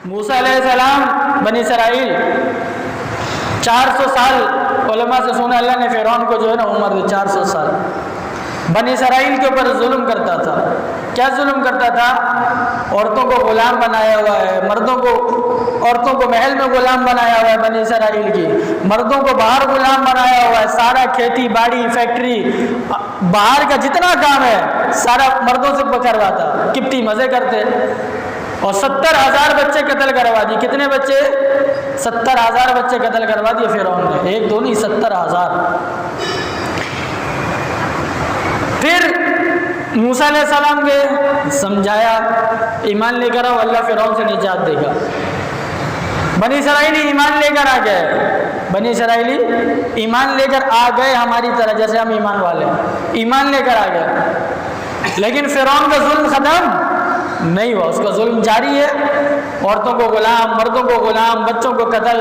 موسیٰ علیہ السلام بنی اسرائیل 400 سال علماء سے سنا اللہ نے فرعون کو جو ہے نا عمر دی 400 سال بنی اسرائیل کے اوپر ظلم کرتا تھا. کیا ظلم کرتا تھا؟ عورتوں کو غلام بنایا ہوا ہے, عورتوں کو محل میں غلام بنایا ہوا ہے بنی اسرائیل کی, مردوں کو باہر غلام بنایا ہوا ہے. سارا کھیتی باڑی فیکٹری باہر کا جتنا کام ہے سارا مردوں سے کرواتا. کتنی مزے کرتے. اور 70,000 بچے قتل کروا دی. کتنے بچے؟ 70,000 بچے قتل کروا دیے فرعون نے. ایک دو نہیں, 70,000. پھر موسیٰ علیہ السلام کے سمجھایا ایمان لے کر آؤ, اللہ فرعون سے نجات دے گا. بنی اسرائیلی ایمان لے کر آ گئے. بنی اسرائیلی ایمان لے کر آ گئے ہماری طرح, جیسے ہم ایمان والے ہیں, ایمان لے کر آ گئے. لیکن فرعون کا ظلم ختم نہیں ہوا, اس کا ظلم جاری ہے. عورتوں کو غلام, مردوں کو غلام, بچوں کو قتل,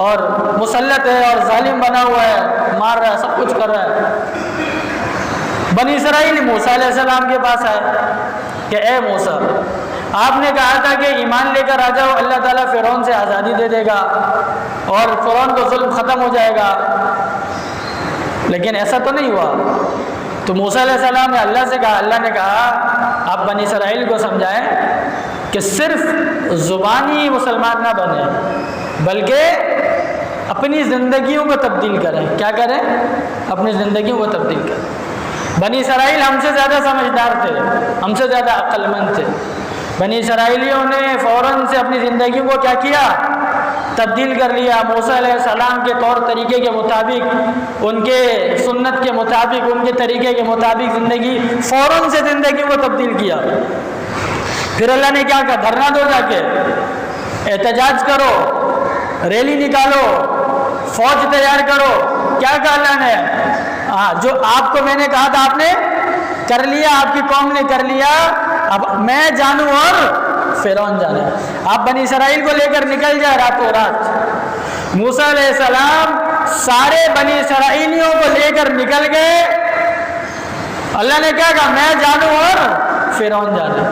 اور مسلط ہے اور ظالم بنا ہوا ہے, مار رہا ہے, سب کچھ کر رہا ہے. بنی اسرائیل موسیٰ علیہ السلام کے پاس آئے کہ اے موسیٰ, آپ نے کہا تھا کہ ایمان لے کر آ جاؤ, اللہ تعالیٰ فرعون سے آزادی دے دے گا اور فرعون کو ظلم ختم ہو جائے گا, لیکن ایسا تو نہیں ہوا. تو موسیٰ علیہ السلام نے اللہ سے کہا, اللہ نے کہا آپ بنی اسرائیل کو سمجھائیں کہ صرف زبانی مسلمان نہ بنیں, بلکہ اپنی زندگیوں کو تبدیل کریں. کیا کریں؟ اپنی زندگیوں کو تبدیل کریں. بنی اسرائیل ہم سے زیادہ سمجھدار تھے, ہم سے زیادہ عقل مند تھے. بنی اسرائیلیوں نے فوراً سے اپنی زندگیوں کو کیا کیا؟ تبدیل کر لیا. موسیٰ علیہ السلام کے طور طریقے کے مطابق, ان کے سنت کے مطابق, ان کے طریقے کے مطابق زندگی, فوراً سے زندگی کو تبدیل کیا. پھر اللہ نے کیا کہا؟ دھرنا دو, جا کے احتجاج کرو, ریلی نکالو, فوج تیار کرو. کیا کہا اللہ نے؟ ہاں, جو آپ کو میں نے کہا تھا آپ نے کر لیا, آپ کی قوم نے کر لیا, اب میں جانوں اور فرعون جانے. آپ بنی اسرائیل کو لے کر نکل جائے راتوں رات. موسیٰ علیہ السلام سارے بنی اسرائیلیوں کو لے کر نکل گئے. اللہ نے کیا کہا؟ میں جانوں اور فرعون جانے.